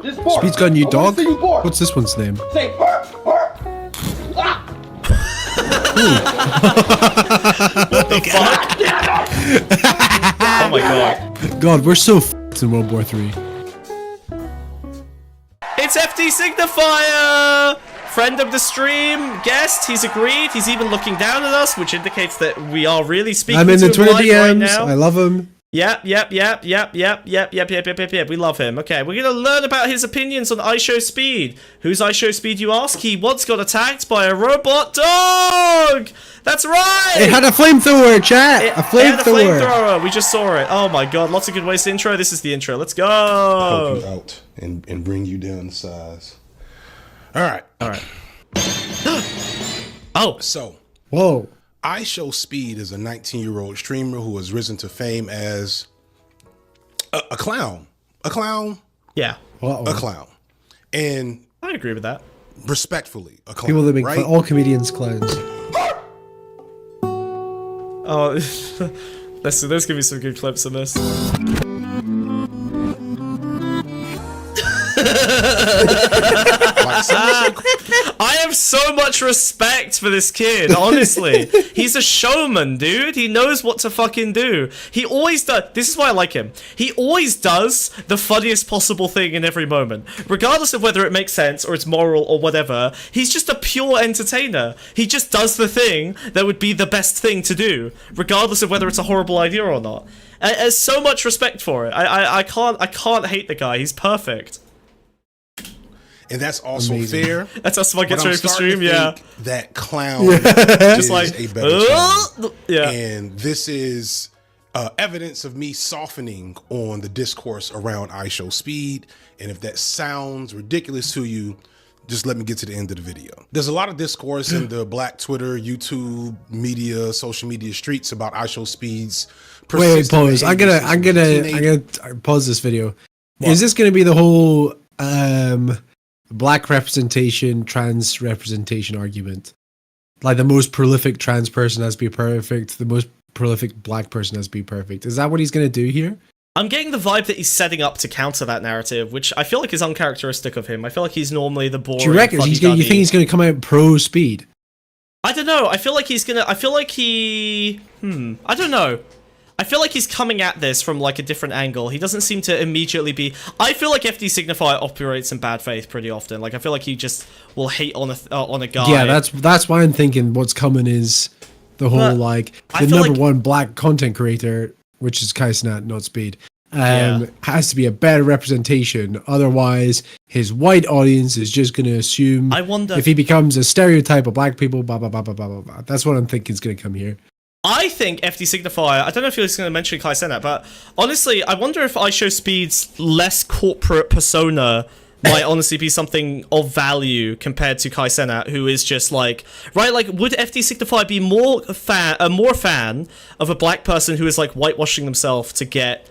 Speed's got a new dog? What's this one's name? Say bark, bark. Ah. What the fuck? Oh my god. God, we're so f***ed in World War III. It's FD Signifier! Friend of the stream, guest, he's agreed, he's even looking down at us, which indicates that we are really speaking I'm in to the him Twitter live DMs, right now. I love him. Yep, we love him. Okay, we're gonna learn about his opinions on IShowSpeed. Who's IShowSpeed, you ask? He once got attacked by a robot dog! That's right! It had a flamethrower, chat! A It had a flamethrower! flamethrower, we just saw it. Oh my god, lots of good ways to intro. This is the intro, let's go! Help you out and bring you down to size. Alright. Oh! So, Whoa. IShowSpeed is a 19-year-old streamer who has risen to fame as a clown. A clown? Yeah. Uh-oh. A clown. And I agree with that. respectfully, a clown. People that make right? all comedians clowns. Oh, there's gonna be some good clips in this. I have so much respect for this kid, honestly. He's a showman, dude. He knows what to fucking do. He always does. This is why I like him. He always does the funniest possible thing in every moment. Regardless of whether it makes sense or it's moral or whatever, he's just a pure entertainer. He just does the thing that would be the best thing to do, regardless of whether it's a horrible idea or not. There's so much respect for it. I can't hate the guy. He's perfect. And that's also Amazing. fair. That's how Smug gets but I'm ready for starting stream, to yeah. think that clown is like, a better clown. yeah. And this is evidence of me softening on the discourse around IShowSpeed. And if that sounds ridiculous to you, just let me get to the end of the video. There's a lot of discourse in the Black Twitter, YouTube, media, social media streets about IShowSpeed's Wait, pause. I'm gonna pause this video. What? Is this gonna be the whole black representation, trans representation argument? Like the most prolific trans person has to be perfect, the most prolific black person has to be perfect. Is that what he's gonna do here? I'm getting the vibe that he's setting up to counter that narrative, which I feel like is uncharacteristic of him. I feel like he's normally the boring. Do you reckon you think he's gonna come out pro Speed? I don't know. I feel like he's gonna. I feel like he. I don't know. I feel like he's coming at this from like a different angle. He doesn't seem to immediately be. I feel like FD Signifier operates in bad faith pretty often. Like I feel like he just will hate on a guy. Yeah, that's why I'm thinking what's coming is the whole like the number one black content creator, which is Kai Cenat, not Speed, has to be a better representation. Otherwise, his white audience is just going to assume. I wonder if he becomes a stereotype of black people. Blah blah blah blah blah blah blah. That's what I'm thinking is going to come here. I think FD Signifier, I don't know if he was going to mention Kai Cenat, but honestly, I wonder if IShowSpeed's less corporate persona might honestly be something of value compared to Kai Cenat, who is just like, right, like, would FD Signifier be more fan of a black person who is like whitewashing themselves to get,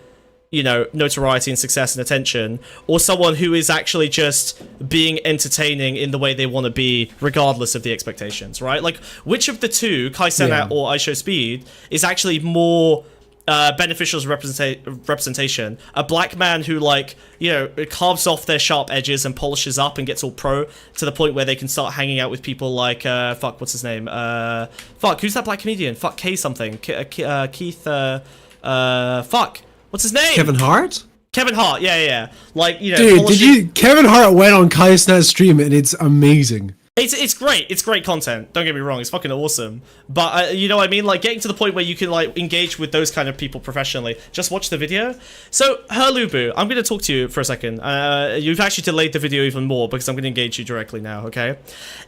you know, notoriety and success and attention, or someone who is actually just being entertaining in the way they want to be, regardless of the expectations, right? Like, which of the two, Kai Cenat or IShowSpeed, is actually more beneficial as representation? A black man who, like, you know, carves off their sharp edges and polishes up and gets all pro to the point where they can start hanging out with people like, fuck, what's his name? Fuck, who's that black comedian? Fuck, K something. Keith, fuck. What's his name? Kevin Hart? Kevin Hart, yeah. Like, you know, dude, Kevin Hart went on Kai Cenat's stream and it's amazing. It's great. It's great content. Don't get me wrong. It's fucking awesome. But you know what I mean? Like getting to the point where you can like engage with those kind of people professionally. Just watch the video. So Herlubu, I'm going to talk to you for a second. You've actually delayed the video even more because I'm going to engage you directly now. Okay.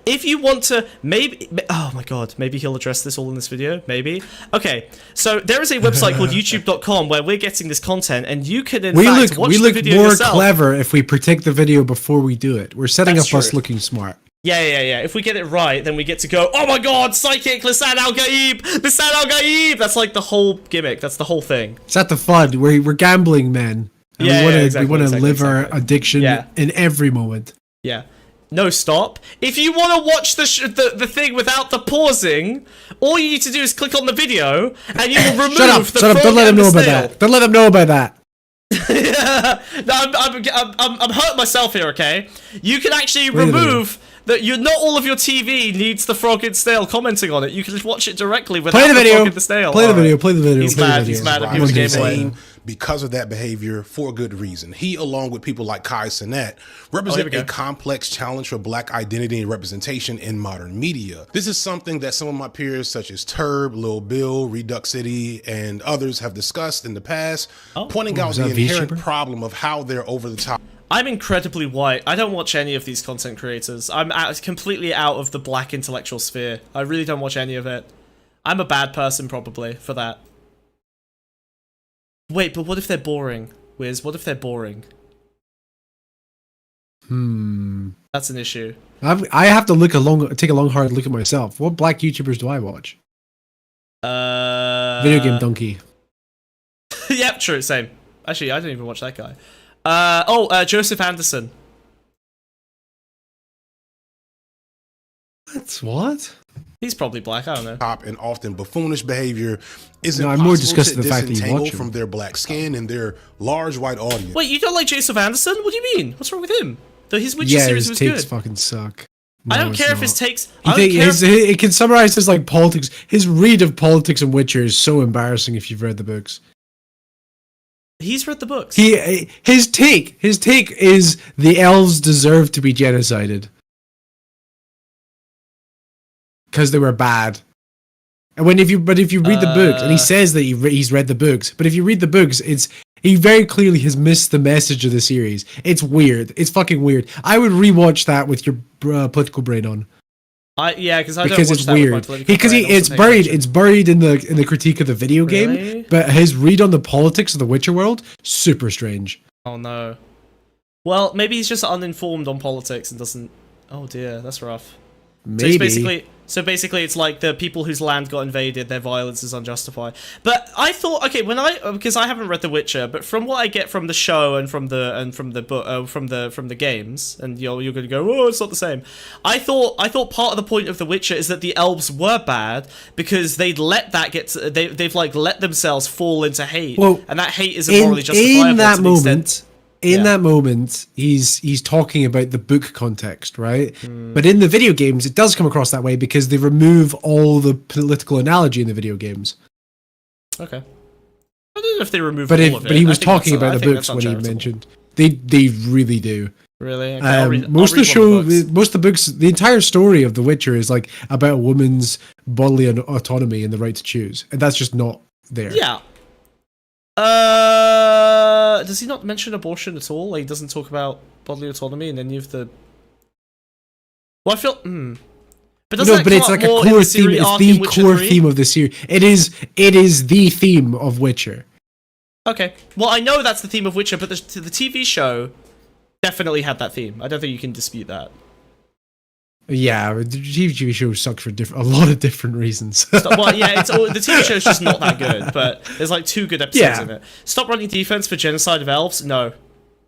If you want to, maybe. Oh my god. Maybe he'll address this all in this video. Maybe. Okay. So there is a website called YouTube.com where we're getting this content, and you can in fact watch the video more yourself. Clever if we protect the video before we do it. We're setting That's up true. us looking smart. Yeah. If we get it right, then we get to go, oh my god, Psychic, Lisan Al-Gaib! Lisan Al-Gaib! That's like the whole gimmick. That's the whole thing. It's at the fun. We're gambling men. And we want to live our addiction in every moment. Yeah. No, stop. If you want to watch the thing without the pausing, all you need to do is click on the video, and you will remove the Shut up. Don't let them know about that. Don't let them know about that. No, I'm hurting myself here. Okay, you can actually remove that. Not all of your TV needs the frog and snail commenting on it. You can just watch it directly without the frog and the snail. Play the video. Play the video. He's play mad. The video. He's mad. He was game away. Because of that behavior, for a good reason. He, along with people like Kai Cenat, represent a complex challenge for Black identity and representation in modern media. This is something that some of my peers, such as Turb, Lil Bill, Redux City, and others have discussed in the past, pointing out the inherent problem of how they're over the top. I'm incredibly white. I don't watch any of these content creators. I'm completely out of the Black intellectual sphere. I really don't watch any of it. I'm a bad person, probably, for that. Wait, but what if they're boring, Wiz? What if they're boring? That's an issue. I have to take a long hard look at myself. What Black YouTubers do I watch? Video Game Donkey. Yep, true, same. Actually, I don't even watch that guy. Joseph Anderson. That's what? He's probably Black, I don't know. Top and often buffoonish behavior is I'm more disgusted the fact that you watch him. from their black skin and their large white audience. Wait, you don't like Joseph Anderson? What do you mean? What's wrong with him? His Witcher series was good. His takes fucking suck. No, I don't care if his takes... It can summarize his like politics. His read of politics and Witcher is so embarrassing if you've read the books. He's read the books. His take is the elves deserve to be genocided. Because they were bad. And if you read the books, and he says that he's read the books, but if you read the books, he very clearly has missed the message of the series. It's weird. It's fucking weird. I would rewatch that with your political brain on. Because it's weird. Because it's buried in the critique of the video game, but his read on the politics of the Witcher world, super strange. Oh no. Well, maybe he's just uninformed on politics and doesn't. Oh dear, that's rough. Maybe. So basically, it's like the people whose land got invaded, their violence is unjustified. But I thought, okay, because I haven't read The Witcher, but from what I get from the show and from the book, from the games, and you're going to go, oh, it's not the same. I thought part of the point of The Witcher is that the elves were bad because they'd let that they've like let themselves fall into hate, and that hate isn't morally justifiable. In that moment, he's talking about the book context, right? But in the video games, it does come across that way because they remove all the political analogy in the video games. Okay. I don't know if they remove all of it. But he was talking about the books when he mentioned. They really do. Really? Okay, most of the books, the entire story of The Witcher is like about a woman's bodily autonomy and the right to choose. And that's just not there. Yeah. Does he not mention abortion at all? Like, he doesn't talk about bodily autonomy in any of the... Well, I feel... But it's like a core theme. It's the core theme of the series. It is the theme of Witcher. Okay. Well, I know that's the theme of Witcher, but the TV show definitely had that theme. I don't think you can dispute that. Yeah, the TV show sucks for a lot of different reasons. Well, yeah, the TV show is just not that good, but there's like 2 good episodes in it. Stop running defense for genocide of elves? No,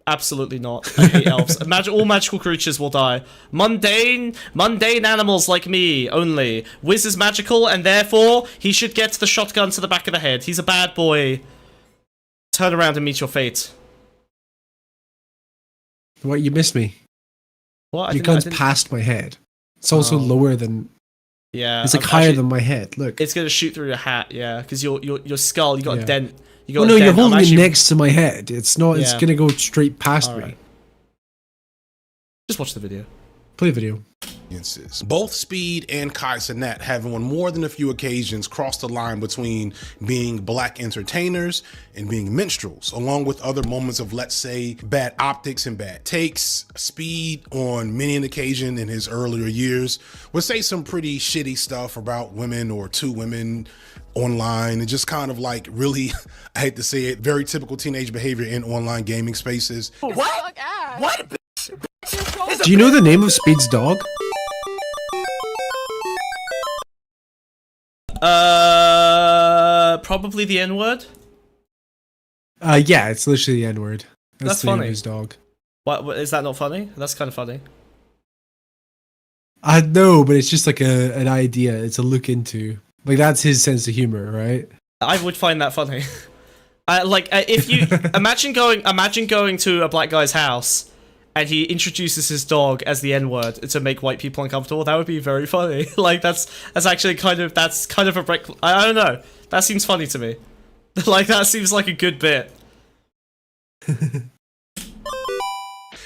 absolutely not. I hate elves. All magical creatures will die. Mundane animals like me only. Wiz is magical, and therefore he should get the shotgun to the back of the head. He's a bad boy. Turn around and meet your fate. What, you missed me? What? Your gun's past my head. It's also lower than... Yeah. It's like higher than my head, look. It's gonna shoot through your hat, yeah, because your skull, you got a dent. You're holding it next to my head. It's not, it's gonna go straight past me. Just watch the video. Play the video. Both Speed and Kai Cenat have on more than a few occasions crossed the line between being black entertainers and being minstrels, along with other moments of, let's say, bad optics and bad takes. Speed, on many an occasion in his earlier years, would say some pretty shitty stuff about women or to women online, and just kind of like really, I hate to say it, very typical teenage behavior in online gaming spaces. What? What? Do you know the name of Speed's dog? Probably the N-word. Yeah, it's literally the N-word. That's the name funny. of his dog. What is that not funny? That's kind of funny. I know, but it's just like an idea. It's a look into. Like, that's his sense of humor, right? I would find that funny. If you imagine going to a black guy's house and he introduces his dog as the N-word to make white people uncomfortable, that would be very funny. Like that's actually kind of a break. I don't know. That seems funny to me. Like that seems like a good bit. And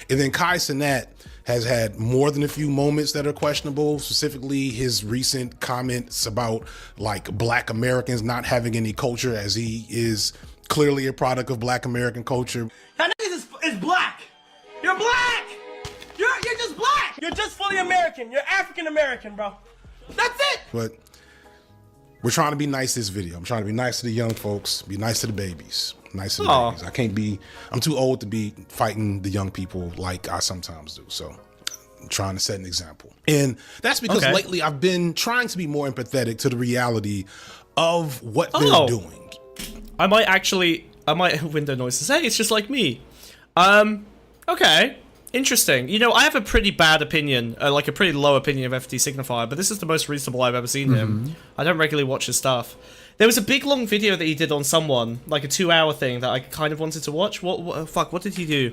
then Kai Cenat has had more than a few moments that are questionable, specifically his recent comments about like black Americans not having any culture, as he is clearly a product of black American culture. That niggas is black. You're black. You're just black. You're just fully American. You're African American, bro. That's it. But we're trying to be nice this video. I'm trying to be nice to the young folks, be nice to the babies. Nice to the babies. I'm too old to be fighting the young people like I sometimes do. So I'm trying to set an example. And that's because lately I've been trying to be more empathetic to the reality of what they're doing. I might window noises. Hey, it's just like me. Okay. Interesting. You know, I have a pretty bad opinion, like a pretty low opinion of FD Signifier, but this is the most reasonable I've ever seen him. I don't regularly watch his stuff. There was a big long video that he did on someone, like a 2-hour thing that I kind of wanted to watch. What did he do?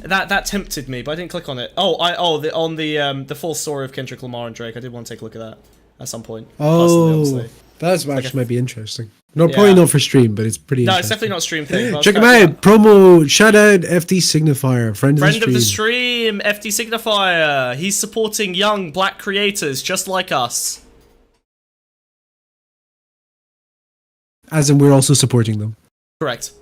That tempted me, but I didn't click on it. On the full story of Kendrick Lamar and Drake. I did want to take a look at that at some point. That's actually might be interesting. Probably not for stream, but it's pretty interesting. No, it's definitely not a stream thing. Check him out. Promo, shout out FD Signifier, friend of the stream, FD Signifier. He's supporting young black creators just like us. As in, we're also supporting them. Correct.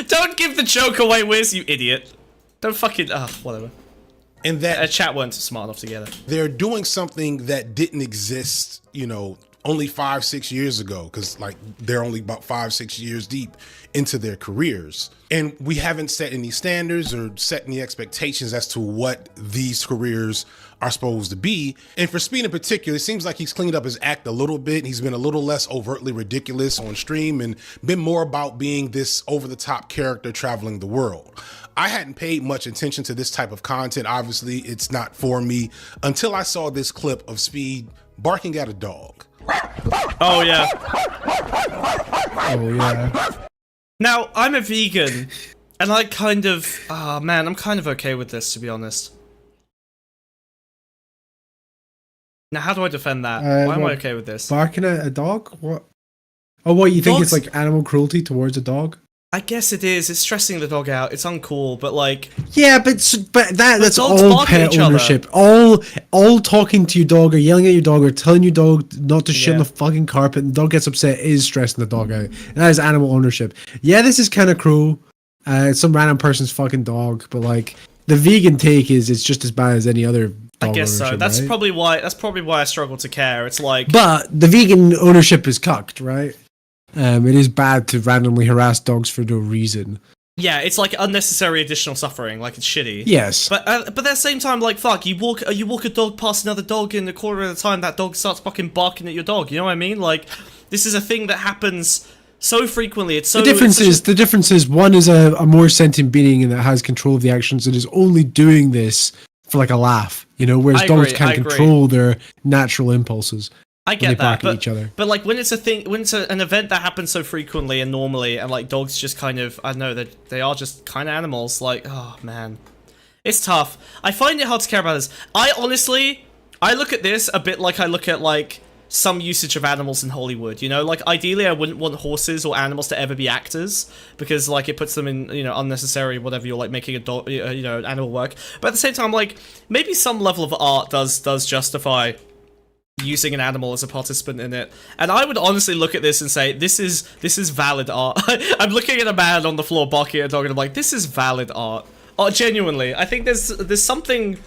Don't give the joke away, Wiz, you idiot. Don't fucking... whatever. And that... chat weren't smart enough together. They're doing something that didn't exist, you know, only 5-6 years ago, because like they're only about 5-6 years deep into their careers. And we haven't set any standards or set any expectations as to what these careers are supposed to be. And for Speed in particular, it seems like he's cleaned up his act a little bit. He's been a little less overtly ridiculous on stream and been more about being this over-the-top character traveling the world. I hadn't paid much attention to this type of content. Obviously, it's not for me until I saw this clip of Speed barking at a dog. Oh, yeah. Oh, yeah. Now, I'm a vegan, and I kind of... man, I'm kind of okay with this, to be honest. Now, how do I defend that? Why am I okay with this? Barking at a dog? What? Oh, what, you think it's like animal cruelty towards a dog? I guess it is. It's stressing the dog out. It's uncool, but like... Yeah, but that's all pet ownership. All talking to your dog or yelling at your dog or telling your dog not to shit on the fucking carpet and the dog gets upset is stressing the dog out. And that is animal ownership. Yeah, this is kind of cruel. It's some random person's fucking dog, but like the vegan take is it's just as bad as any other dog. I guess so. That's right? probably why I struggle to care. It's like... But the vegan ownership is cucked, right? It is bad to randomly harass dogs for no reason. Yeah, it's like unnecessary additional suffering. Like it's shitty. Yes, but at the same time, like fuck, you walk a dog past another dog in a quarter of the time, that dog starts fucking barking at your dog. You know what I mean? Like this is a thing that happens so frequently. It's so the difference is one is a more sentient being and that has control of the actions and is only doing this for like a laugh. You know, whereas dogs can't control their natural impulses. I get that, but like when it's a thing, when it's an event that happens so frequently and normally, and like dogs just kind of, I don't know, that they are just kind of animals. Like, oh man, it's tough. I find it hard to care about this. I look at this a bit like I look at like some usage of animals in Hollywood. You know, like ideally I wouldn't want horses or animals to ever be actors because like it puts them in, you know, unnecessary whatever you're like making a dog, you know, animal work. But at the same time, like maybe some level of art does justify using an animal as a participant in it, and I would honestly look at this and say this is valid art. I'm looking at a man on the floor barking at a dog and I'm like, this is valid art. Genuinely, I think there's something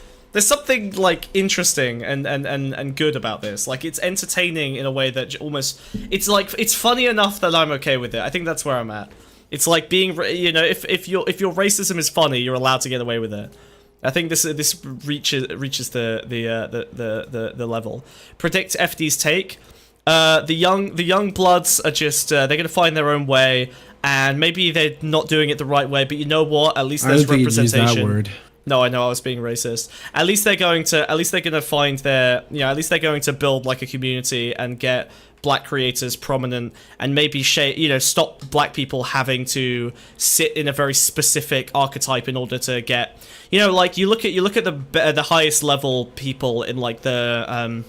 like interesting and good about this. Like it's entertaining in a way that almost it's funny enough that I'm okay with it. I think that's where I'm at. It's like being, you know, if your racism is funny, you're allowed to get away with it. I think this reaches the level. Predict FD's take. The young bloods are just they're gonna find their own way, and maybe they're not doing it the right way. But you know what? At least there's representation. Use that word. No, I know I was being racist. At least they're going to find their, at least they're going to build like a community and get black creators prominent and maybe stop black people having to sit in a very specific archetype in order to get, like you look at the highest level people in like the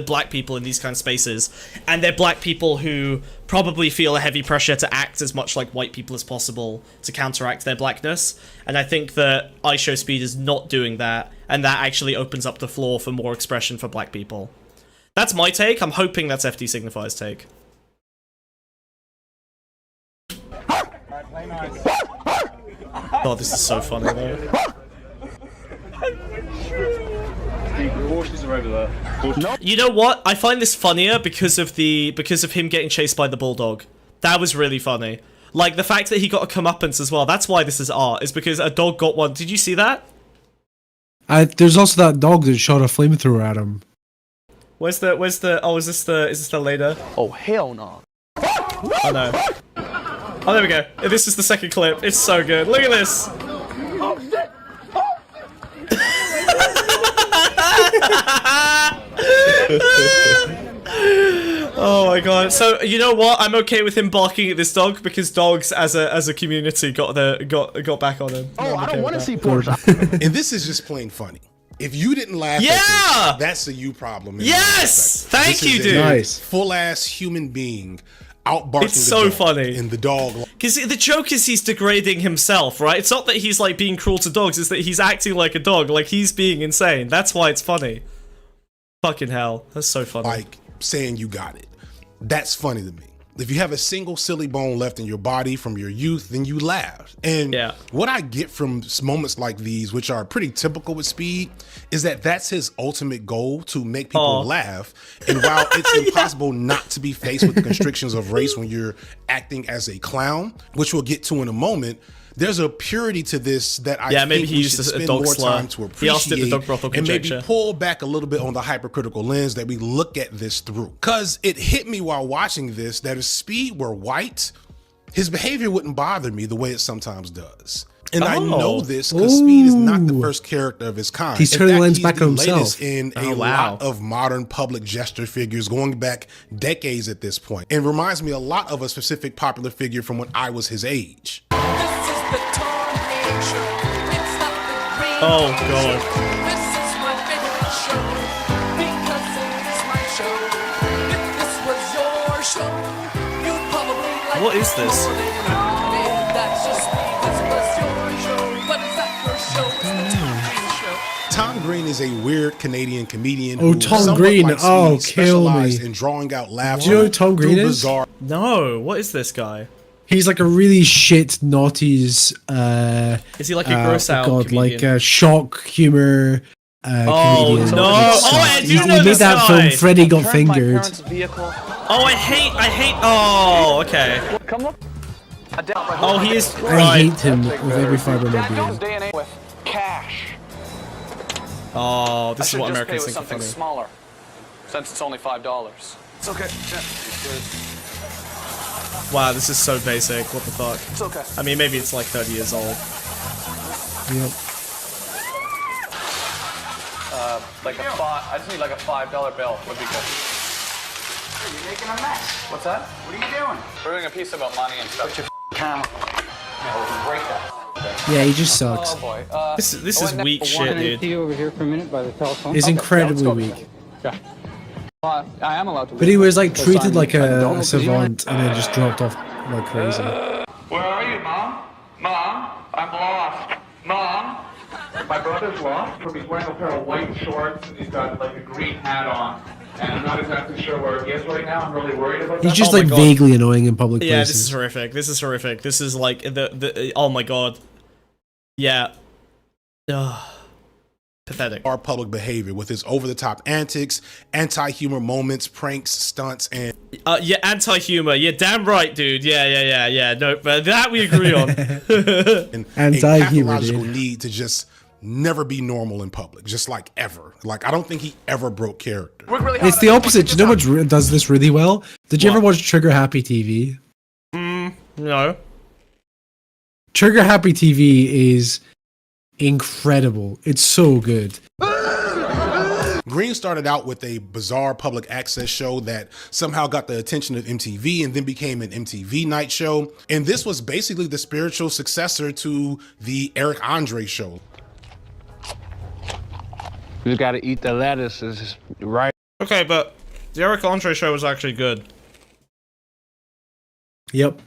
black people in these kind of spaces, and they're black people who probably feel a heavy pressure to act as much like white people as possible to counteract their blackness. And I think that IShowSpeed is not doing that, and that actually opens up the floor for more expression for black people. That's my take. I'm hoping that's FD Signifier's take. Oh, this is so funny though. Horses are over there. You know what? I find this funnier because of him getting chased by the bulldog. That was really funny. Like the fact that he got a comeuppance as well. That's why this is art. Is because a dog got one. Did you see that? There's also that dog that shot a flamethrower at him. Where's the? Oh, is this the later? Oh hell no! Oh no. Oh, there we go. This is the second clip. It's so good. Look at this. Oh my god. So you know what? I'm okay with him barking at this dog because dogs as a community got back on him. Oh, I don't want to see Porsche. And this is just plain funny. If you didn't laugh at this, that's a you problem. Yes! Thank you, dude. Nice. Full ass human being out barking. It's so funny. And the dog. Because the joke is he's degrading himself, right? It's not that he's like being cruel to dogs, it's that he's acting like a dog, like he's being insane. That's why it's funny. Fucking hell. That's so funny. Like saying you got it. That's funny to me. If you have a single silly bone left in your body from your youth, then you laugh. And what I get from moments like these, which are pretty typical with Speed, is that that's his ultimate goal, to make people laugh. And while it's impossible not to be faced with the constrictions of race when you're acting as a clown, which we'll get to in a moment, there's a purity to this that I think we should spend more time to appreciate and maybe pull back a little bit on the hypercritical lens that we look at this through. Because it hit me while watching this that if Speed were white, his behavior wouldn't bother me the way it sometimes does. And I know this because Speed is not the first character of his kind. He's turning the lens back on himself. In a lot of modern public gesture figures going back decades at this point. And reminds me a lot of a specific popular figure from when I was his age. Oh god. What is this? Tom Green is a weird Canadian comedian. Oh, Tom Green! Oh, kill me! In drawing out laughter. Do you know who Tom Green is? No. What is this guy? He's like a really shit naughties. Is he like a gross out comedian? Like a shock humor. Comedian. No! I do know he made that film Freddy Got Fingered. Oh, I hate. Oh, okay. Come look. Oh, he is. I hate him with every fiber of my being. With cash. Oh, this is what Americans think something funny. smaller, since it's only $5. It's okay. Wow, this is so basic. What the fuck? It's okay. I mean, maybe it's like 30 years old. Yep. I just need like a $5 bill. Would be good. You're making a mess. What's that? What are you doing? We're doing a piece about money and stuff. Camera. Break that. Yeah, he just sucks. Oh boy. This is weak shit, dude. See you over here for a minute by the telephone. He's incredibly weak. Yeah. I am allowed to. But he was like treated like a savant and then just dropped off like crazy. Where are you, Mom? Mom, I'm lost. Mom? My brother's lost, but he's wearing a pair of white shorts and he's got like a green hat on. And I'm not exactly sure where he is right now. I'm really worried about that. He's just like vaguely annoying in public places. Yeah, this is horrific. This is horrific. This is like the oh my god. Yeah. Ugh. Pathetic. Our public behavior with his over-the-top antics, anti-humor moments, pranks, stunts, and yeah, anti-humor. Yeah, damn right, dude. Yeah. No, but that we agree on. and Anti-humor, a pathological dude. need to just never be normal in public, just like ever. Like I don't think he ever broke character. It's the opposite. Do you know what does this really well? Did you ever watch Trigger Happy TV? No. Trigger Happy TV is incredible. It's so good. Green started out with a bizarre public access show that somehow got the attention of MTV and then became an MTV night show. And this was basically the spiritual successor to the Eric Andre show. You gotta eat the lettuces, right? Okay, but the Eric Andre show was actually good. Yep.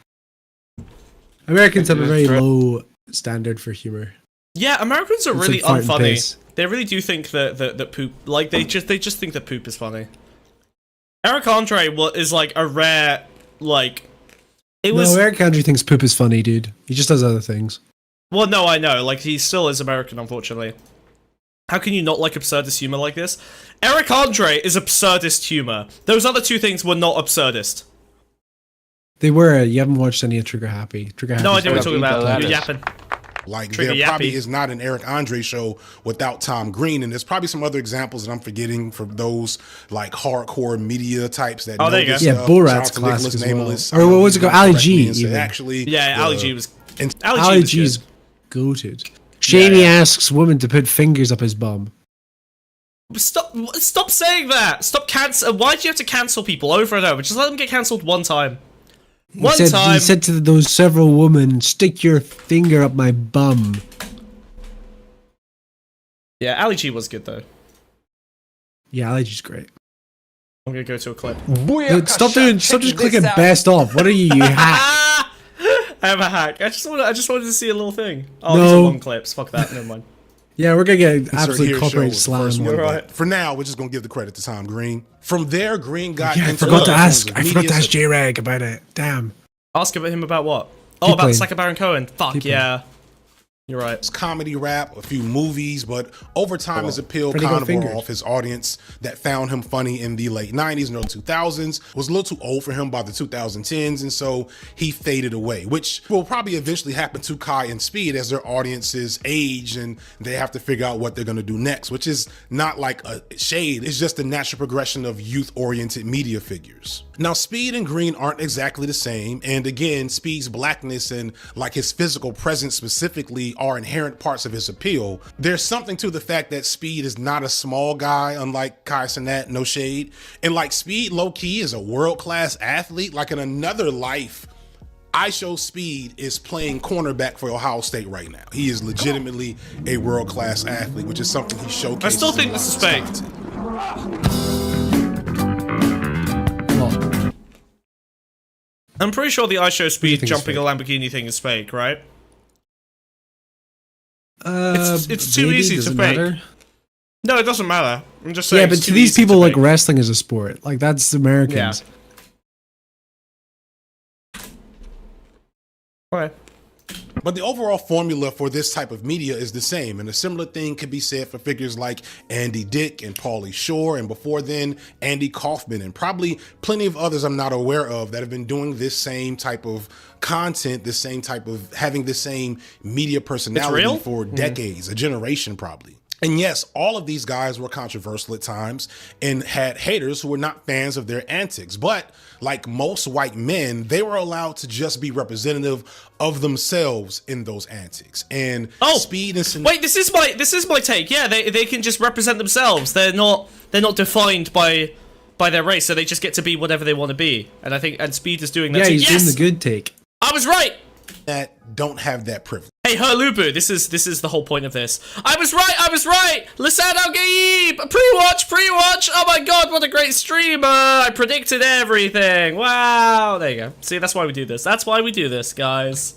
Americans have a very low standard for humor. Yeah, Americans are It's really like fart and unfunny. piss. They really do think that poop, like they just think that poop is funny. Eric Andre is like a rare, like it was. No, Eric Andre thinks poop is funny, dude. He just does other things. Well, no, I know. Like he still is American, unfortunately. How can you not like absurdist humor like this? Eric Andre is absurdist humor. Those other two things were not absurdist. They were. You haven't watched any of Trigger Happy. Trigger Happy. No idea what Straight you're up talking eat the about. You're lettuce. yapping. Like Trigger there probably yappy. is not an Eric Andre show without Tom Green, and there's probably some other examples that I'm forgetting for those like hardcore media types that Oh, know there you this go. Yeah, stuff. Borat's Shout out to classic Nicholas as well. Nameless. Or what was it called? Ali Correct me G, and say, even. Actually, Yeah, Ali G the- was. and Ali G Ali was G's good. goated. Shamey yeah. asks woman to put fingers up his bum. Stop saying that. Stop cancel. Why do you have to cancel people over and over? Just let them get cancelled one time. He said to those several women, "Stick your finger up my bum." Yeah, Ali G was good though. Yeah, Ali G's great. I'm gonna go to a clip. Dude, stop just clicking best off. What are you hack? I have a hack. I just wanted to see a little thing. Oh, No. these are long clips. Fuck that. Never mind. Yeah, we're gonna get Insert absolute here copyright show was the first slam. one, You're but right. For now, we're just gonna give the credit to Tom Green. From there, Green got Yeah, I into forgot to other ask. forms of I forgot to media, ask J-Rag about it. Damn. Ask about him about what? Oh, Keep about playing. Sacha Baron Cohen. Fuck Keep yeah. You're right. It's comedy rap, a few movies, but over time his appeal Pretty kind good of fingers. wore off. His audience that found him funny in the late 90s and early 2000s was a little too old for him by the 2010s, and so he faded away, which will probably eventually happen to Kai and Speed as their audiences age and they have to figure out what they're going to do next, which is not like a shade. It's just the natural progression of youth-oriented media figures. Now, Speed and Green aren't exactly the same, and again, Speed's blackness and like his physical presence specifically are inherent parts of his appeal. There's something to the fact that Speed is not a small guy, unlike Kai Cenat, no shade, and like Speed low-key is a world-class athlete. Like in another life, IShowSpeed is playing cornerback for Ohio State right now. He is legitimately a world-class athlete, which is something he showcases. I still think in this is a lot of fake. his content. Oh, I'm pretty sure the IShowSpeed think jumping it's a Lamborghini thing is fake, right? it's too easy to fake. No, it doesn't matter. I'm just saying. Yeah, but it's to too these easy people, to like fake. wrestling is a sport. Like that's Americans. Okay. But the overall formula for this type of media is the same, and a similar thing could be said for figures like Andy Dick and Pauly Shore, and before then, Andy Kaufman, and probably plenty of others I'm not aware of that have been doing this same type of content, this same type of having the same media personality real? for decades, a generation probably. And yes, all of these guys were controversial at times and had haters who were not fans of their antics. But like most white men, they were allowed to just be representative of themselves in those antics. And Speed and Wait, this is my take. Yeah, they can just represent themselves. They're not defined by their race, so they just get to be whatever they want to be. And I think Speed is doing that. Yeah, too. he's doing the good take. I was right. that don't have that privilege. Hey, Herlubu, this is the whole point of this. I was right! Lisano Gaib! Pre-watch! Oh my god, what a great streamer! I predicted everything! Wow! There you go. See, that's why we do this. That's why we do this, guys.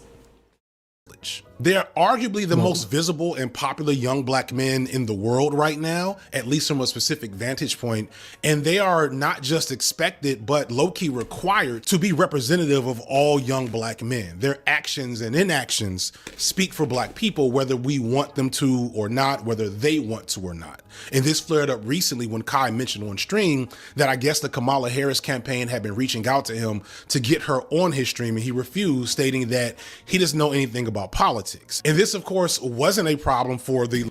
They're arguably the most visible and popular young black men in the world right now, at least from a specific vantage point. And they are not just expected, but low-key required to be representative of all young black men. Their actions and inactions speak for black people, whether we want them to or not, whether they want to or not. And this flared up recently when Kai mentioned on stream that I guess the Kamala Harris campaign had been reaching out to him to get her on his stream, and he refused, stating that he doesn't know anything about politics. And this, of course, wasn't a problem for the...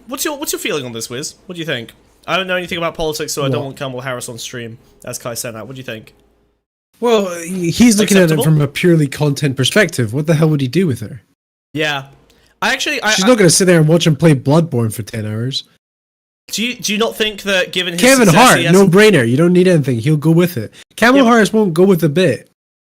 What's your feeling on this, Wiz? What do you think? I don't know anything about politics, so I don't want Kamala Harris on stream, as Kai Cenat. What do you think? Well, he's looking at it Acceptable? from a purely content perspective. What the hell would he do with her? Yeah. She's not going to sit there and watch him play Bloodborne for 10 hours. Do you not think that given his Kevin success, Hart, no brainer. You don't need anything. He'll go with it. Kamala Harris won't go with the bit.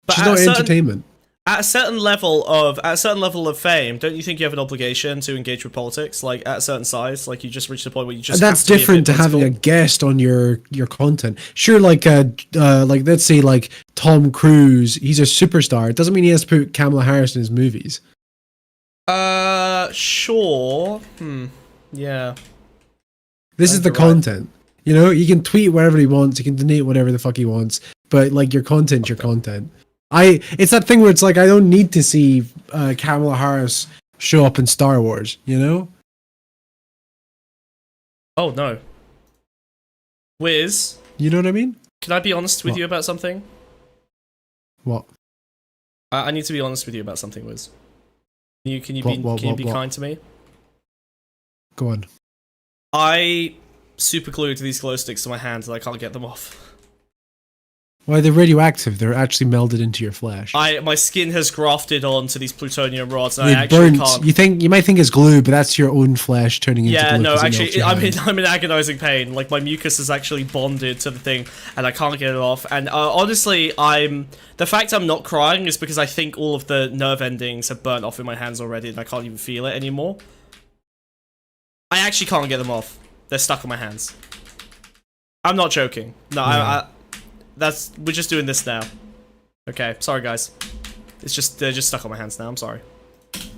But She's not entertainment. At a certain level of fame, don't you think you have an obligation to engage with politics? Like at a certain size, like you just reach the point where you just. That's different to having a guest on your content. Sure, like let's say like Tom Cruise, he's a superstar. It doesn't mean he has to put Kamala Harris in his movies. Sure. Yeah. This is the content. You know, he can tweet wherever he wants, he can donate whatever the fuck he wants, but like your content's your content. It's that thing where it's like I don't need to see Kamala Harris show up in Star Wars, you know? Oh no. Wiz, you know what I mean? Can I be honest with you about something? What? I need to be honest with you about something, Wiz. Can you be kind to me? Go on. I super glued these glow sticks to my hands and I can't get them off. Why, they're radioactive. They're actually melded into your flesh. My skin has grafted onto these plutonium rods and they I actually burnt. can't. You might think it's glue, but that's your own flesh turning into glue. Yeah, no, actually, I'm in agonizing pain. Like, my mucus is actually bonded to the thing, and I can't get it off. And honestly, the fact I'm not crying is because I think all of the nerve endings have burnt off in my hands already, and I can't even feel it anymore. I actually can't get them off. They're stuck on my hands. I'm not joking. No, yeah. We're just doing this now. Okay, sorry guys. They're just stuck on my hands now. I'm sorry.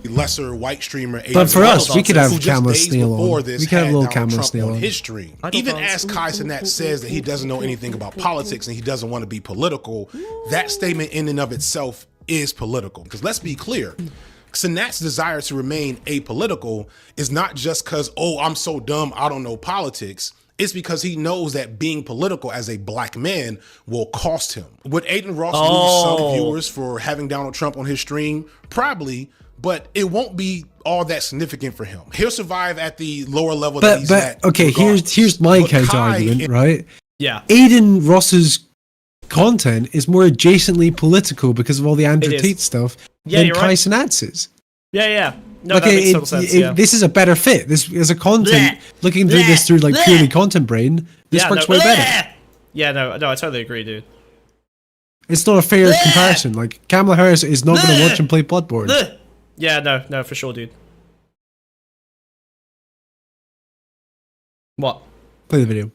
Lesser white streamer, but for us, we could have Camera Snail on. We could have a little Camera Snail on his stream. Even as Kai Cenat says that he doesn't know anything about politics and he doesn't want to be political, that statement in and of itself is political. Because let's be clear, Cenat's desire to remain apolitical is not just because, oh, I'm so dumb, I don't know politics. It's because he knows that being political as a black man will cost him. Would Aiden Ross lose some viewers for having Donald Trump on his stream? Probably, but it won't be all that significant for him. He'll survive at the lower level that he's at. Okay, here's my counter argument, right? Yeah. Aiden Ross's content is more adjacently political because of all the Andrew Tate stuff than Kai Cenat's is. Yeah. No, that makes total sense, yeah. This is a better fit. This is a content. Looking through this through like purely content brain, this works way better. Yeah, no, I totally agree, dude. It's not a fair comparison. Like Kamala Harris is not going to watch him play Bloodborne. Yeah, no, for sure, dude. What? Play the video.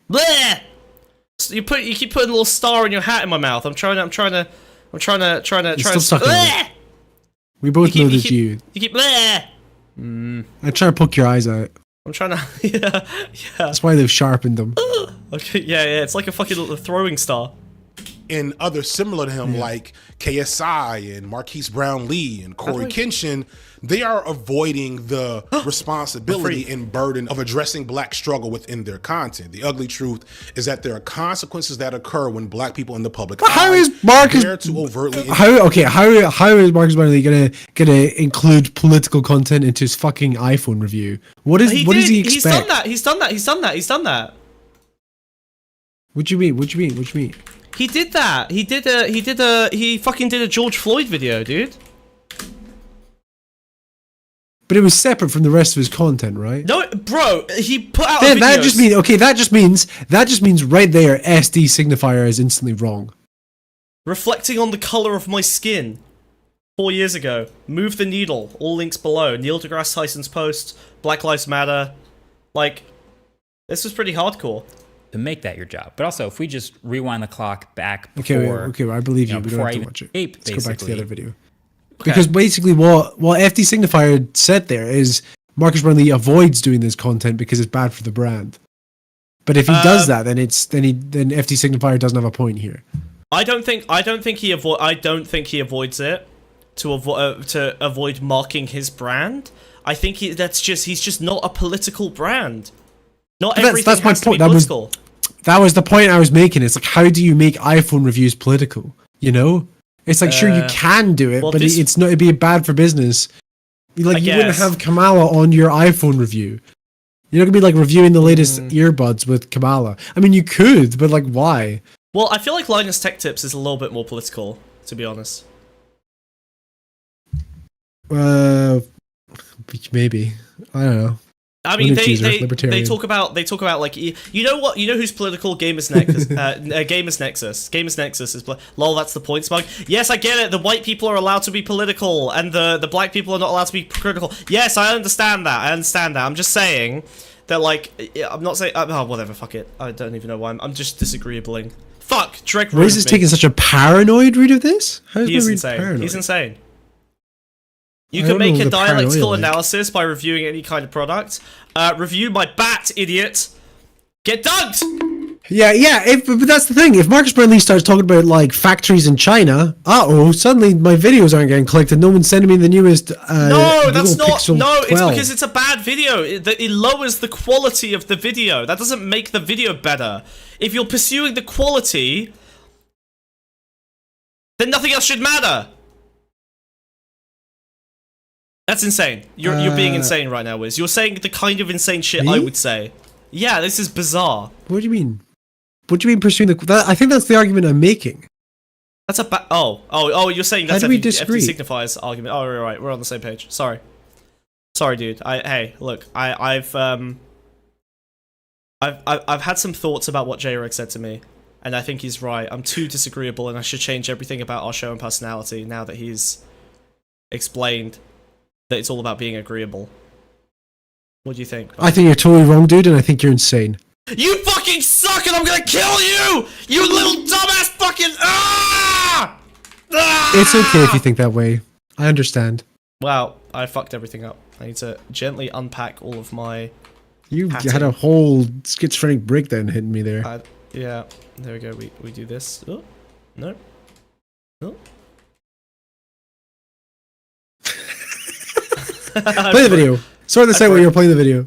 So you keep putting a little star in your hat in my mouth. I'm trying to. Still stuck in it. We both know that you. You keep. I try to poke your eyes out. I'm trying to. Yeah. That's why they've sharpened them. Okay, yeah. It's like a fucking little throwing star. And others similar to him, like KSI and Marquise Brown Lee and Corey Kenshin, they are avoiding the responsibility and burden of addressing black struggle within their content. The ugly truth is that there are consequences that occur when black people in the public how is Marcus to overtly how is Marcus Brown Lee gonna include political content into his fucking iPhone review? What does he expect? He's done that. What do you mean? He did that. He fucking did a George Floyd video, dude. But it was separate from the rest of his content, right? No, bro, he put out a video. That just means right there, SD Signifier is instantly wrong. Reflecting on the color of my skin. 4 years ago. Move the needle. All links below. Neil deGrasse Tyson's post. Black Lives Matter. Like, this was pretty hardcore. To make that your job. But also, if we just rewind the clock back before... Okay, I believe you. We don't have to watch it. Let's go back to the other video. Okay. Because basically what FD Signifier said there is Marcus Brown Lee avoids doing this content because it's bad for the brand. But if he does that, then FD Signifier doesn't have a point here. I don't think he avoids it to avoid marking his brand. I think he's just not a political brand. Not everything that's my point. That was the point I was making. It's like, how do you make iPhone reviews political? You know, it's like sure you can do it, but it'd be bad for business. Like you wouldn't have Kamala on your iPhone review. You're not gonna be like reviewing the latest earbuds with Kamala. I mean, you could, but like, why? Well, I feel like Linus Tech Tips is a little bit more political, to be honest. maybe. I don't know. I mean, they libertarian. talk about like, you know what, you know who's political? Gamers Nexus. Gamers Nexus is lol. That's the point, Smug. Yes, I get it. The white people are allowed to be political, and the black people are not allowed to be critical. Yes, I understand that. I'm just saying that, like, I'm not saying. Oh, whatever. Fuck it. I don't even know why. I'm just disagreeabling. Fuck. Drake. Wiz is taking such a paranoid read of this. How is He is my read insane. paranoid? He's insane. You I can don't know make a the dialectical paranoia like. analysis by reviewing any kind of product. Review my bat, idiot. Get dunked! Yeah. But that's the thing. If Marcus Brownlee starts talking about like factories in China, suddenly my videos aren't getting clicked, and no one's sending me the newest. No, that's Google not. Pixel No, 12. it's because it's a bad video. It lowers the quality of the video. That doesn't make the video better. If you're pursuing the quality, then nothing else should matter. That's insane. You're being insane right now, Wiz. You're saying the kind of insane shit me? I would say. Yeah, this is bizarre. What do you mean? What do you mean pursuing the? I think that's the argument I'm making. That's a you're saying that's How do we FD disagree? Signifier's argument. Oh, right, we're on the same page. Sorry, dude. Hey, look, I've had some thoughts about what J-Rex said to me, and I think he's right. I'm too disagreeable, and I should change everything about our show and personality now that he's explained that it's all about being agreeable. What do you think? I think you're totally wrong, dude, and I think you're insane. You fucking suck, and I'm gonna kill you! You little dumbass fucking ah! It's okay if you think that way. I understand. Wow, I fucked everything up. I need to gently unpack all of my. You patting. had a whole schizophrenic breakdown hitting me there. Yeah, there we go. We do this. Oh, no. Oh. Play the video. Sort this out while you're playing the video.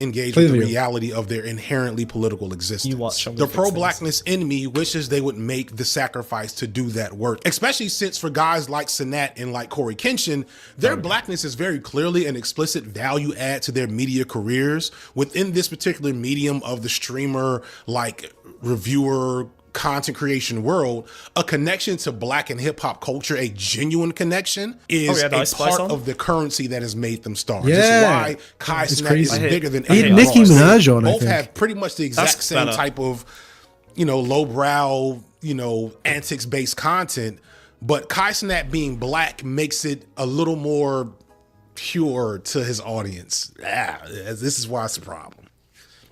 Engage Play with the the video. reality of their inherently political existence. You watch. The pro-blackness in me wishes they would make the sacrifice to do that work, especially since for guys like Cenat and like Corey Kenshin, their blackness is very clearly an explicit value add to their media careers within this particular medium of the streamer, like reviewer, content creation world. A connection to black and hip hop culture, a genuine connection, is a part of the currency that has made them stars. Yeah. This is why Kai Cenat is bigger than He had anyone Nicki else. Minaj on, I Both think. have pretty much the exact same type of, lowbrow, antics-based content, but Kai Cenat being black makes it a little more pure to his audience. This is why it's a problem.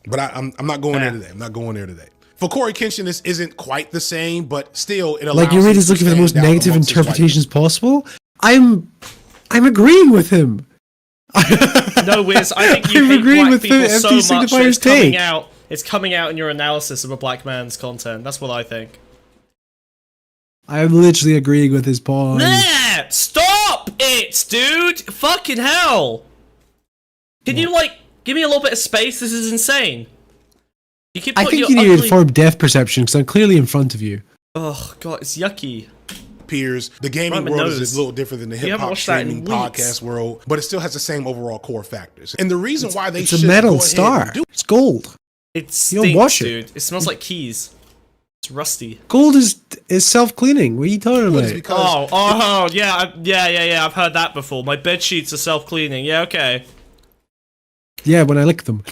But I'm not going there today. I'm not going there today. For Corey Kenshin, this isn't quite the same, but still, it allows. Like, you're really just looking for the most negative interpretations possible. I'm agreeing with him. No, Wiz, I think you I'm hate agreeing black with people so FD much that Signifier's take. it's coming out in your analysis of a black man's content. That's what I think. I'm literally agreeing with his point. Nah, stop it, dude! Fucking hell! Can you, give me a little bit of space? This is insane. You keep I think you need to inform depth perception because I'm clearly in front of you. Oh god, it's yucky. Peers, the gaming world is a little different than the hip hop streaming podcast world, but it still has the same overall core factors. And the reason why they it's a metal star. It's gold. It stinks, you don't wash dude. It smells like keys. It's rusty. Gold is self-cleaning. What are you talking about? Yeah. I've heard that before. My bed sheets are self-cleaning. Yeah, okay. Yeah, when I lick them.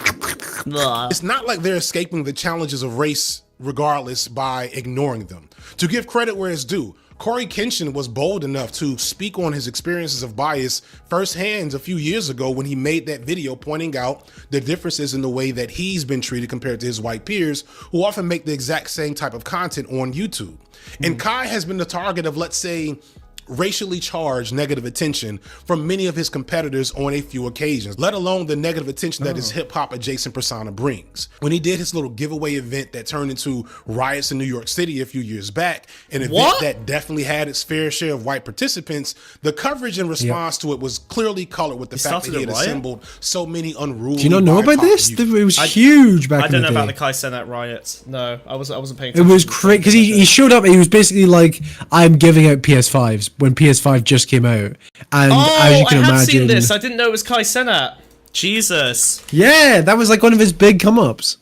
It's not like they're escaping the challenges of race regardless by ignoring them. To give credit where it's due, Corey Kenshin was bold enough to speak on his experiences of bias firsthand a few years ago when he made that video pointing out the differences in the way that he's been treated compared to his white peers who often make the exact same type of content on YouTube. And Kai has been the target of, let's say, racially charged negative attention from many of his competitors on a few occasions, let alone the negative attention that his hip-hop adjacent persona brings. When he did his little giveaway event that turned into riots in New York City a few years back, an event that definitely had its fair share of white participants, the coverage in response to it was clearly colored with the fact that he had assembled so many unruly. Do you not know about this? It was huge back in the day. I don't know about the Kai Cenat riots. No, I wasn't paying It attention. was crazy because he showed up and he was basically like, I'm giving out PS5s when PS5 just came out. And as you can I have imagine, seen this. I didn't know it was Kai Cenat. Jesus. Yeah, that was like one of his big come-ups.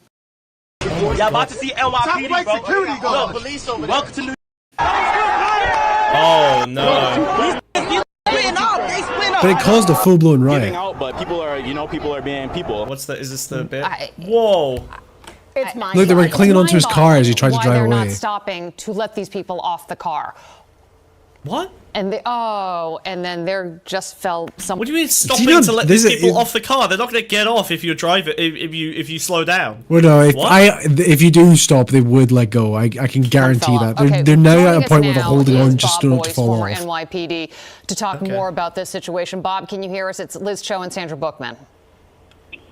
Y'all about to see LYPD, bro. Security, go. Police over there. Welcome to New Oh, no. But it caused a full-blown riot. Out, but people are being people. What's the? Is this the bit? Whoa! It's my Look, they were clinging onto his car as he tried to drive they're away. not stopping to let these people off the car. What? And and then there just fell some. What do you mean stopping to let these people off the car? They're not going to get off if you drive it. If you slow down. Well, no. If you do stop, they would let go. I can guarantee that. They're now at a point where they're holding on just not to fall off. Former NYPD to talk more about this situation. Bob, can you hear us? It's Liz Cho and Sandra Bookman.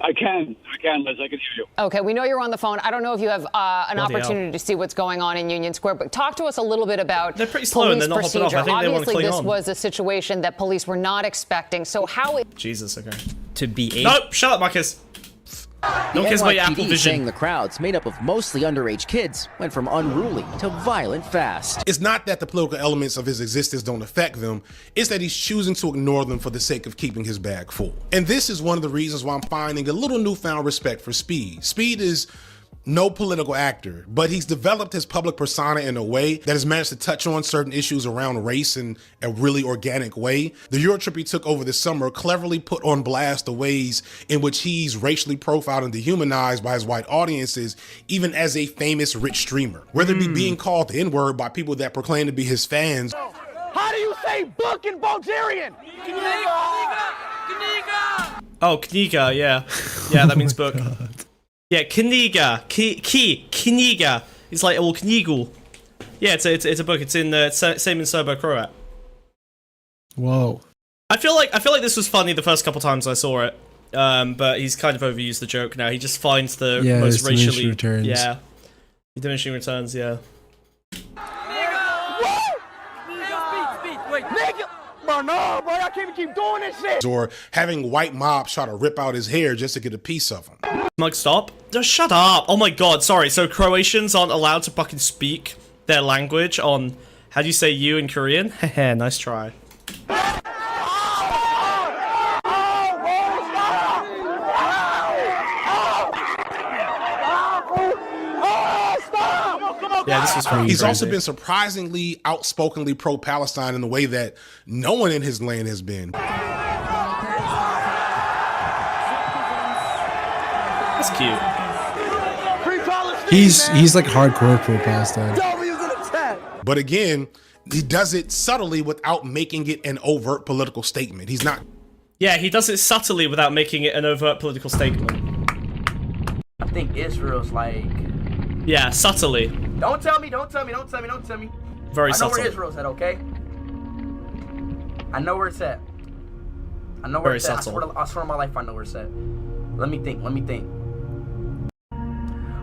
I can, Liz. I can hear you. Okay, we know you're on the phone. I don't know if you have an opportunity to see what's going on in Union Square, but talk to us a little bit about they're pretty slow and they're not hopping off. I think Obviously, they want to this was a situation that police were not expecting. So how? Jesus, okay. To be Nope, shut up, Marcus. No kiss about your Apple Vision. Saying the crowds, made up of mostly underage kids, went from unruly to violent fast. It's not that the political elements of his existence don't affect them, it's that he's choosing to ignore them for the sake of keeping his bag full. And this is one of the reasons why I'm finding a little newfound respect for Speed. Speed is no political actor, but he's developed his public persona in a way that has managed to touch on certain issues around race in a really organic way. The Euro trip he took over this summer cleverly put on blast the ways in which he's racially profiled and dehumanized by his white audiences, even as a famous rich streamer. Whether it be being called the N-word by people that proclaim to be his fans. How do you say book in Bulgarian? Oh, kniga, yeah. Yeah, that means book. Yeah, kniga, kniga. It's like, well, knigul. Yeah, it's a book. It's in same in Serbo-Croat. Whoa. I feel like this was funny the first couple times I saw it, but he's kind of overused the joke now. He just finds the most racially returns. Yeah, diminishing returns. Yeah. No, bro, I can't keep doing this shit. Or having white mobs try to rip out his hair just to get a piece of him. Smug, stop. Just shut up. Oh my god, sorry. So Croatians aren't allowed to fucking speak their language on, how do you say you in Korean? Heh, nice try. Yeah, this was pretty He's crazy. also been surprisingly outspokenly pro-Palestine in a way that no one in his land has been. That's cute. He's like hardcore pro-Palestine. But again, he does it subtly without making it an overt political statement. He's not. Yeah, he does it subtly without making it an overt political statement. I think Israel's like. Yeah, subtly. Don't tell me, don't tell me, don't tell me, don't tell me. Very subtle. I know subtle. where Israel's at, okay? I know where it's at. I know where Very it's at. subtle. I swear on my life I know where it's at. Let me think, let me think.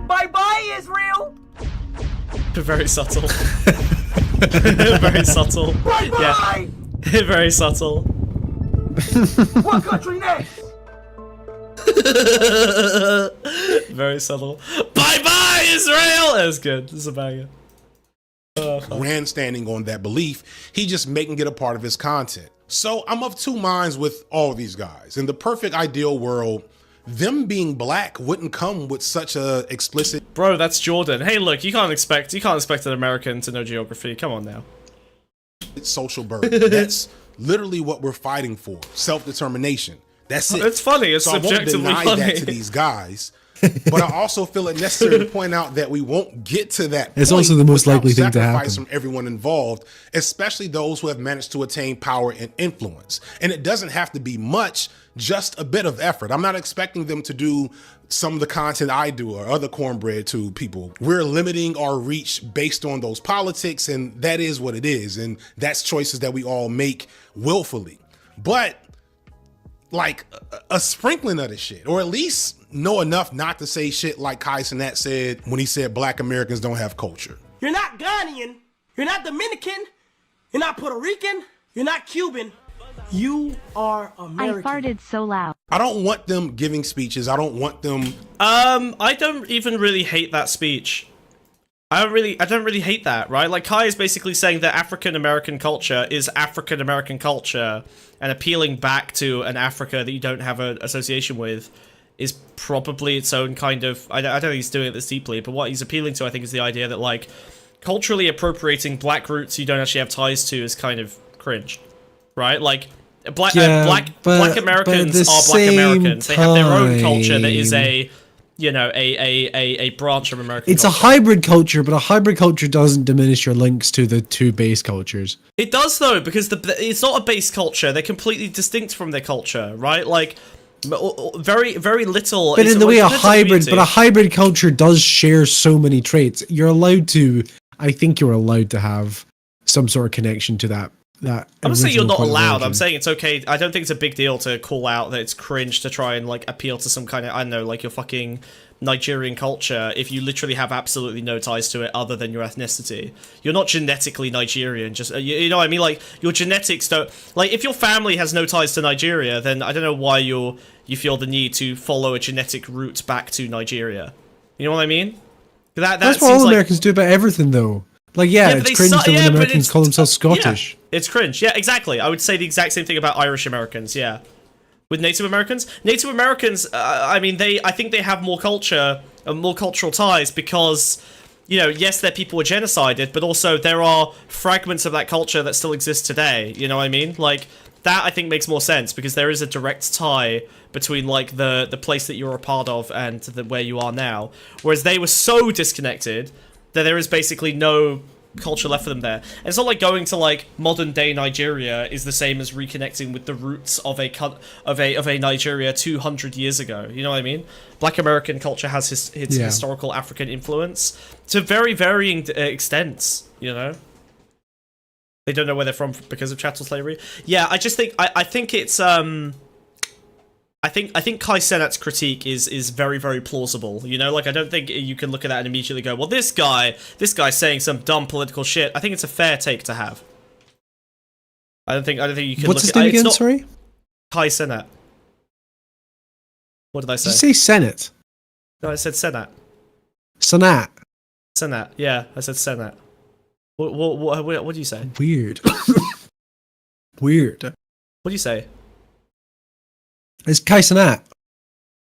Bye-bye, Israel! Very subtle. Very subtle. Bye-bye! Yeah. Very subtle. What country next? Very subtle. Bye-bye, Israel! That was good. This is a banger. Grandstanding on that belief, he just making it a part of his content. So I'm of two minds with all these guys. In the perfect ideal world, them being black wouldn't come with such a explicit. Bro, that's Jordan. Hey, look, you can't expect an American to know geography. Come on now. Social burden. That's literally what we're fighting for. Self-determination. That's it. It's funny. It's so subjectively I won't deny that to these guys. But I also feel it necessary to point out that we won't get to that point. It's also the most likely thing to happen. From everyone involved, especially those who have managed to attain power and influence. And it doesn't have to be much, just a bit of effort. I'm not expecting them to do some of the content I do or other cornbread to people. We're limiting our reach based on those politics, and that is what it is. And that's choices that we all make willfully. But like a sprinkling of the shit, or at least know enough not to say shit like Kai Cenat said when he said black Americans don't have culture. You're not Ghanaian. You're not Dominican. You're not Puerto Rican. You're not Cuban. You are American. I farted so loud. I don't want them giving speeches. I don't want them. I don't even really hate that speech. I don't really hate that, right? Like, Kai is basically saying that African-American culture is African-American culture, and appealing back to an Africa that you don't have an association with is probably its own kind of... I don't think he's doing it this deeply, but what he's appealing to, I think, is the idea that, like, culturally appropriating black roots you don't actually have ties to is kind of cringe. right? Like black but Americans at the are black Americans. They have their own culture that is time- a a branch of American It's a culture. hybrid culture, but a hybrid culture doesn't diminish your links to the two base cultures. It does though, because it's not a base culture. They're completely distinct from their culture, right? Like very little. But in the way a hybrid culture does share so many traits, you're allowed to. I think you're allowed to have some sort of connection to that. I'm not saying you're original not point of allowed. origin. I'm saying it's okay. I don't think it's a big deal to call out that it's cringe to try and like appeal to some kind of, I don't know, like your fucking Nigerian culture if you literally have absolutely no ties to it other than your ethnicity. You're not genetically Nigerian. Just you know what I mean? Like your genetics don't. Like if your family has no ties to Nigeria, then I don't know why you feel the need to follow a genetic route back to Nigeria. You know what I mean? That's what all Americans do about everything, though. Like, it's cringe that when Americans call themselves Scottish. Yeah, it's cringe. Yeah, exactly. I would say the exact same thing about Irish Americans. Yeah, with Native Americans, I mean, I think they have more culture and more cultural ties because, you know, yes, their people were genocided, but also there are fragments of that culture that still exist today. You know what I mean? Like that, I think makes more sense because there is a direct tie between like the place that you're a part of and where you are now. Whereas they were so disconnected that there is basically no culture left for them there. And it's not like going to like modern day Nigeria is the same as reconnecting with the roots of a Nigeria 200 years ago. You know what I mean? Black American culture has its historical African influence to very varying extents. You know, they don't know where they're from because of chattel slavery. Yeah, I just think I think it's I think Kai Cenat's critique is very, very plausible. You know, like I don't think you can look at that and immediately go, well, this guy's saying some dumb political shit. I think it's a fair take to have. I don't think you can. What's his name again? Sorry, Kai Cenat. What did I say? Did you say Senate? No, I said Cenat. Cenat. Cenat. Yeah, I said Cenat. What do you say? Weird. Weird. What do you say? It's Kai Cenat.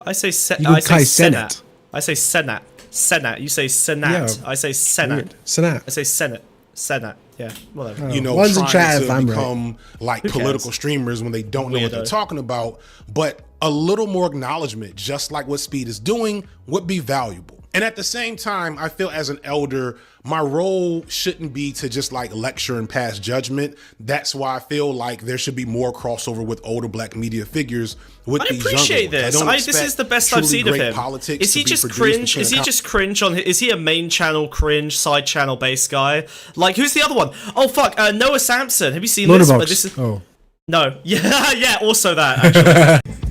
I say Kai Senat. I say Senat. Senat. You say Senat. Yeah, I say Senat. Senat. I say Senate. Senat. Yeah, whatever. You know, One's in chat trying if to I'm become like political streamers when they don't know what they're talking about, but a little more acknowledgement, just like what Speed is doing, would be valuable. And at the same time, I feel as an elder, my role shouldn't be to just like lecture and pass judgment. That's why I feel like there should be more crossover with older black media figures with these younger ones. I appreciate this. This is the best I've seen of him. Is he just cringe? Is he just cringe on? Is he a main channel cringe, side channel based guy? Like who's the other one? Oh fuck, Noah Sampson. Have you seen this? Motorbox. No. Yeah, yeah. Also that. Actually.